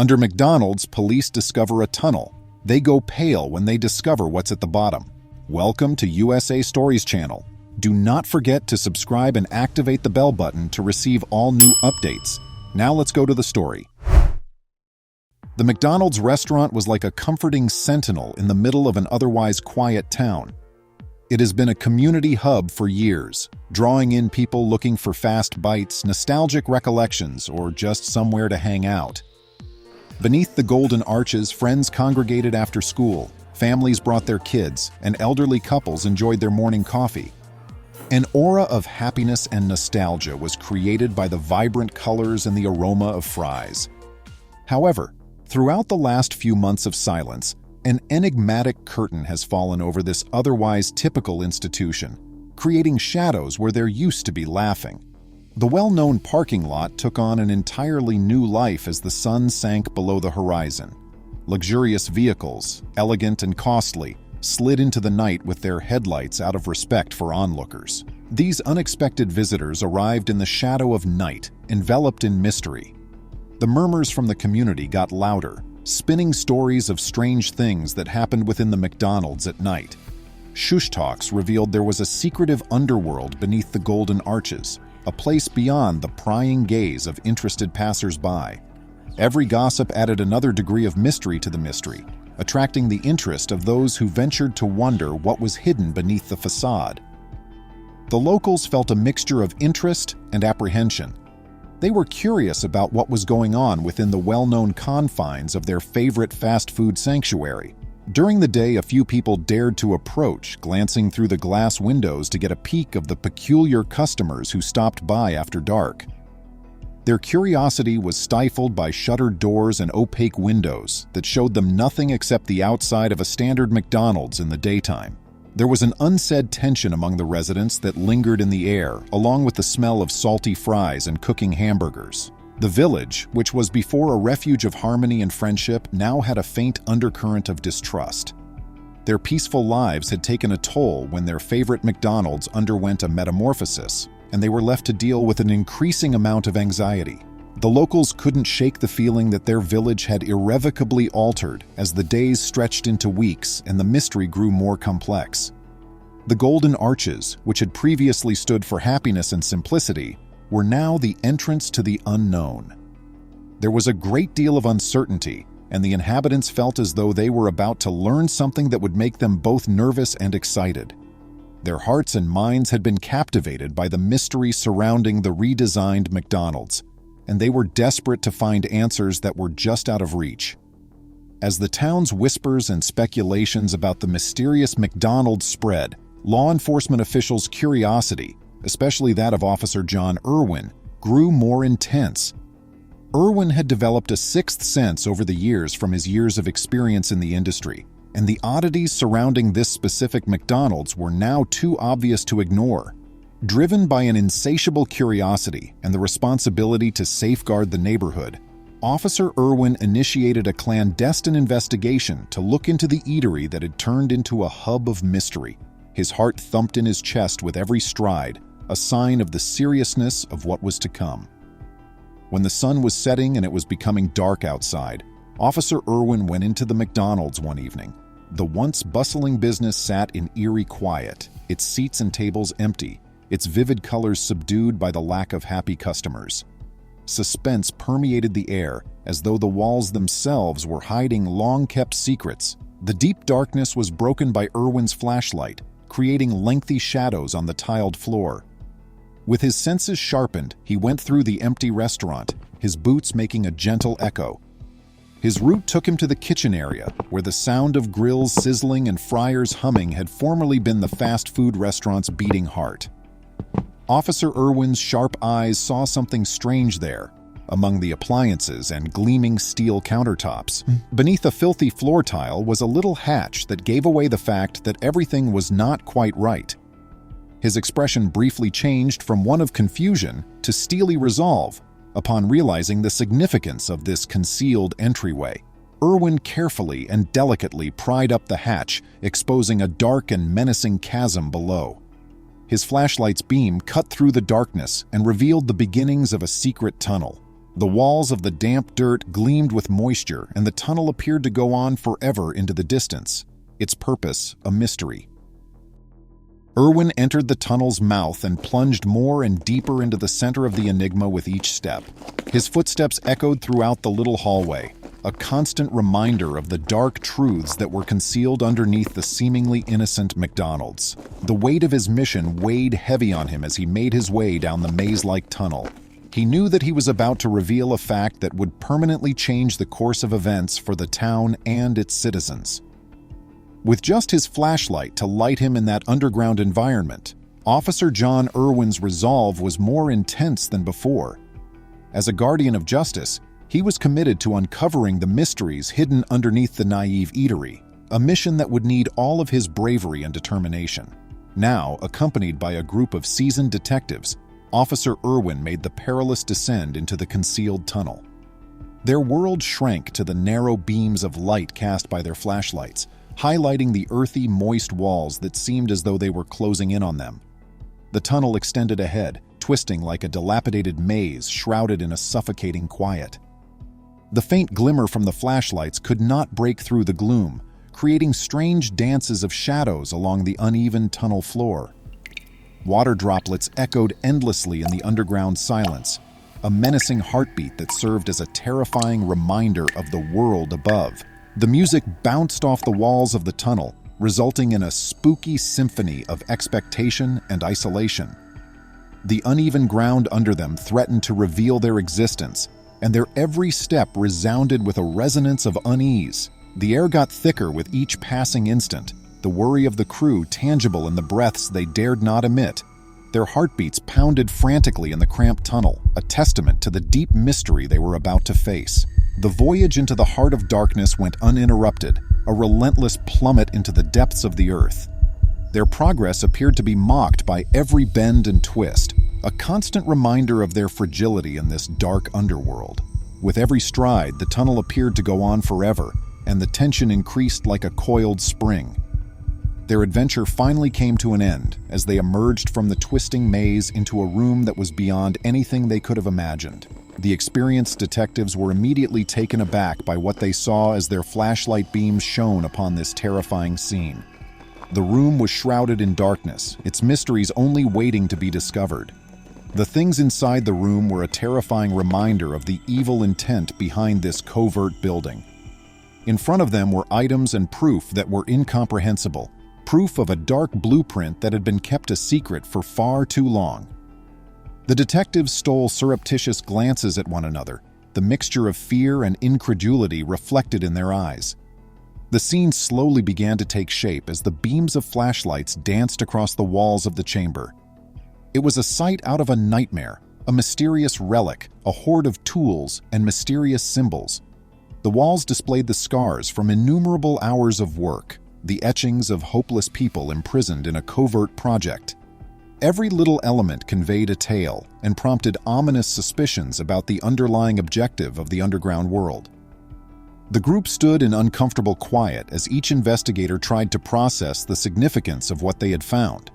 Under MacDonald's, police discover a tunnel. They go pale when they discover what's at the bottom. Welcome to USA Stories channel. Do not forget to subscribe and activate the bell button to receive all new updates. Now let's go to the story. The McDonald's restaurant was like a comforting sentinel in the middle of an otherwise quiet town. It has been a community hub for years, drawing in people looking for fast bites, nostalgic recollections, or just somewhere to hang out. Beneath the golden arches, friends congregated after school, families brought their kids, and elderly couples enjoyed their morning coffee. An aura of happiness and nostalgia was created by the vibrant colors and the aroma of fries. However, throughout the last few months of silence, an enigmatic curtain has fallen over this otherwise typical institution, creating shadows where there used to be laughing. The well-known parking lot took on an entirely new life as the sun sank below the horizon. Luxurious vehicles, elegant and costly, slid into the night with their headlights out of respect for onlookers. These unexpected visitors arrived in the shadow of night, enveloped in mystery. The murmurs from the community got louder, spinning stories of strange things that happened within the McDonald's at night. Shush talks revealed there was a secretive underworld beneath the golden arches, a place beyond the prying gaze of interested passers-by. Every gossip added another degree of mystery to the mystery, attracting the interest of those who ventured to wonder what was hidden beneath the facade. The locals felt a mixture of interest and apprehension. They were curious about what was going on within the well-known confines of their favorite fast food sanctuary. During the day, a few people dared to approach, glancing through the glass windows to get a peek of the peculiar customers who stopped by after dark. Their curiosity was stifled by shuttered doors and opaque windows that showed them nothing except the outside of a standard McDonald's in the daytime. There was an unsaid tension among the residents that lingered in the air, along with the smell of salty fries and cooking hamburgers. The village, which was before a refuge of harmony and friendship, now had a faint undercurrent of distrust. Their peaceful lives had taken a toll when their favorite McDonald's underwent a metamorphosis, and they were left to deal with an increasing amount of anxiety. The locals couldn't shake the feeling that their village had irrevocably altered as the days stretched into weeks and the mystery grew more complex. The golden arches, which had previously stood for happiness and simplicity, were now the entrance to the unknown. There was a great deal of uncertainty, and the inhabitants felt as though they were about to learn something that would make them both nervous and excited. Their hearts and minds had been captivated by the mystery surrounding the redesigned McDonald's, and they were desperate to find answers that were just out of reach. As the town's whispers and speculations about the mysterious McDonald's spread, law enforcement officials' curiosity, especially that of Officer John Irwin, grew more intense. Irwin had developed a sixth sense over the years from his years of experience in the industry, and the oddities surrounding this specific McDonald's were now too obvious to ignore. Driven by an insatiable curiosity and the responsibility to safeguard the neighborhood, Officer Irwin initiated a clandestine investigation to look into the eatery that had turned into a hub of mystery. His heart thumped in his chest with every stride, a sign of the seriousness of what was to come. When the sun was setting and it was becoming dark outside, Officer Irwin went into the McDonald's one evening. The once bustling business sat in eerie quiet, its seats and tables empty, its vivid colors subdued by the lack of happy customers. Suspense permeated the air, as though the walls themselves were hiding long-kept secrets. The deep darkness was broken by Irwin's flashlight, creating lengthy shadows on the tiled floor. With his senses sharpened, he went through the empty restaurant, his boots making a gentle echo. His route took him to the kitchen area, where the sound of grills sizzling and fryers humming had formerly been the fast food restaurant's beating heart. Officer Irwin's sharp eyes saw something strange there. Among the appliances and gleaming steel countertops, beneath a filthy floor tile was a little hatch that gave away the fact that everything was not quite right. His expression briefly changed from one of confusion to steely resolve upon realizing the significance of this concealed entryway. Irwin carefully and delicately pried up the hatch, exposing a dark and menacing chasm below. His flashlight's beam cut through the darkness and revealed the beginnings of a secret tunnel. The walls of the damp dirt gleamed with moisture, and the tunnel appeared to go on forever into the distance, its purpose a mystery. Irwin entered the tunnel's mouth and plunged more and deeper into the center of the enigma with each step. His footsteps echoed throughout the little hallway, a constant reminder of the dark truths that were concealed underneath the seemingly innocent MacDonald's. The weight of his mission weighed heavy on him as he made his way down the maze-like tunnel. He knew that he was about to reveal a fact that would permanently change the course of events for the town and its citizens. With just his flashlight to light him in that underground environment, Officer John Irwin's resolve was more intense than before. As a guardian of justice, he was committed to uncovering the mysteries hidden underneath the naive eatery, a mission that would need all of his bravery and determination. Now, accompanied by a group of seasoned detectives, Officer Irwin made the perilous descent into the concealed tunnel. Their world shrank to the narrow beams of light cast by their flashlights, highlighting the earthy, moist walls that seemed as though they were closing in on them. The tunnel extended ahead, twisting like a dilapidated maze shrouded in a suffocating quiet. The faint glimmer from the flashlights could not break through the gloom, creating strange dances of shadows along the uneven tunnel floor. Water droplets echoed endlessly in the underground silence, a menacing heartbeat that served as a terrifying reminder of the world above. The music bounced off the walls of the tunnel, resulting in a spooky symphony of expectation and isolation. The uneven ground under them threatened to reveal their existence, and their every step resounded with a resonance of unease. The air got thicker with each passing instant, the worry of the crew tangible in the breaths they dared not emit. Their heartbeats pounded frantically in the cramped tunnel, a testament to the deep mystery they were about to face. The voyage into the heart of darkness went uninterrupted, a relentless plummet into the depths of the earth. Their progress appeared to be mocked by every bend and twist, a constant reminder of their fragility in this dark underworld. With every stride, the tunnel appeared to go on forever, and the tension increased like a coiled spring. Their adventure finally came to an end as they emerged from the twisting maze into a room that was beyond anything they could have imagined. The experienced detectives were immediately taken aback by what they saw as their flashlight beams shone upon this terrifying scene. The room was shrouded in darkness, its mysteries only waiting to be discovered. The things inside the room were a terrifying reminder of the evil intent behind this covert building. In front of them were items and proof that were incomprehensible, proof of a dark blueprint that had been kept a secret for far too long. The detectives stole surreptitious glances at one another, the mixture of fear and incredulity reflected in their eyes. The scene slowly began to take shape as the beams of flashlights danced across the walls of the chamber. It was a sight out of a nightmare, a mysterious relic, a hoard of tools and mysterious symbols. The walls displayed the scars from innumerable hours of work, the etchings of hopeless people imprisoned in a covert project. Every little element conveyed a tale and prompted ominous suspicions about the underlying objective of the underground world. The group stood in uncomfortable quiet as each investigator tried to process the significance of what they had found.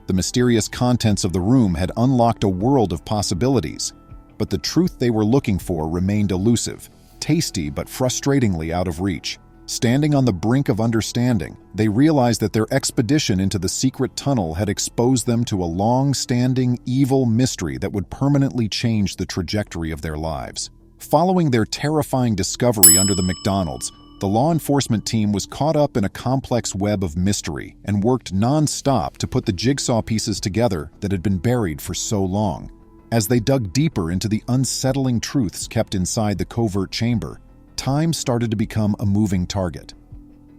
The mysterious contents of the room had unlocked a world of possibilities, but the truth they were looking for remained elusive, tasty but frustratingly out of reach. Standing on the brink of understanding, they realized that their expedition into the secret tunnel had exposed them to a long-standing evil mystery that would permanently change the trajectory of their lives. Following their terrifying discovery under the MacDonald's, the law enforcement team was caught up in a complex web of mystery and worked non-stop to put the jigsaw pieces together that had been buried for so long. As they dug deeper into the unsettling truths kept inside the covert chamber, time started to become a moving target.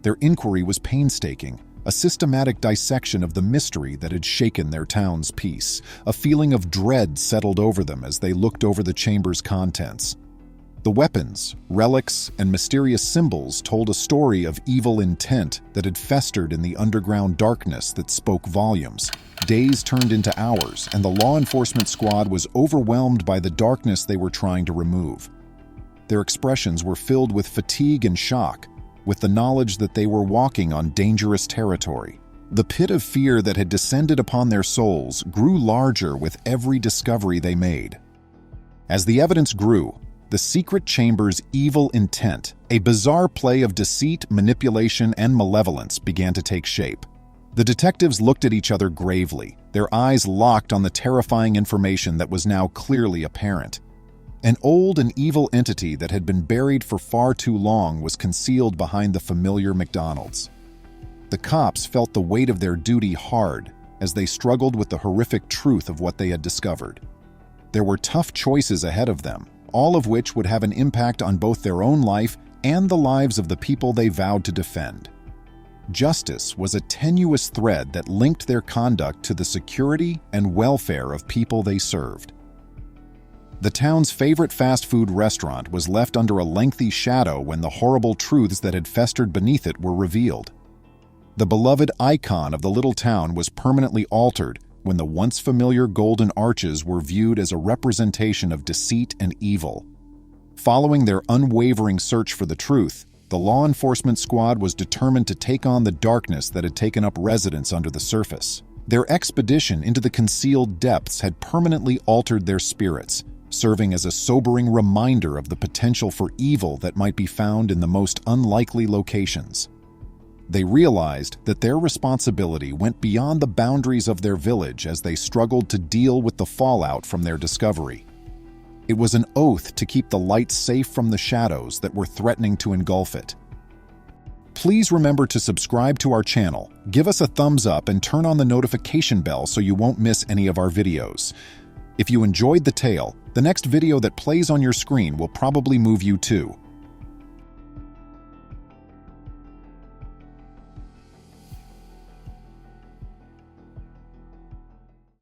Their inquiry was painstaking, a systematic dissection of the mystery that had shaken their town's peace. A feeling of dread settled over them as they looked over the chamber's contents. The weapons, relics, and mysterious symbols told a story of evil intent that had festered in the underground darkness that spoke volumes. Days turned into hours, and the law enforcement squad was overwhelmed by the darkness they were trying to remove. Their expressions were filled with fatigue and shock, with the knowledge that they were walking on dangerous territory. The pit of fear that had descended upon their souls grew larger with every discovery they made. As the evidence grew, the secret chamber's evil intent, a bizarre play of deceit, manipulation, and malevolence, began to take shape. The detectives looked at each other gravely, their eyes locked on the terrifying information that was now clearly apparent. An old and evil entity that had been buried for far too long was concealed behind the familiar MacDonald's. The cops felt the weight of their duty hard as they struggled with the horrific truth of what they had discovered. There were tough choices ahead of them, all of which would have an impact on both their own life and the lives of the people they vowed to defend. Justice was a tenuous thread that linked their conduct to the security and welfare of people they served. The town's favorite fast food restaurant was left under a lengthy shadow when the horrible truths that had festered beneath it were revealed. The beloved icon of the little town was permanently altered when the once familiar golden arches were viewed as a representation of deceit and evil. Following their unwavering search for the truth, the law enforcement squad was determined to take on the darkness that had taken up residence under the surface. Their expedition into the concealed depths had permanently altered their spirits, serving as a sobering reminder of the potential for evil that might be found in the most unlikely locations. They realized that their responsibility went beyond the boundaries of their village as they struggled to deal with the fallout from their discovery. It was an oath to keep the light safe from the shadows that were threatening to engulf it. Please remember to subscribe to our channel, give us a thumbs up, and turn on the notification bell so you won't miss any of our videos. If you enjoyed the tale, the next video that plays on your screen will probably move you too.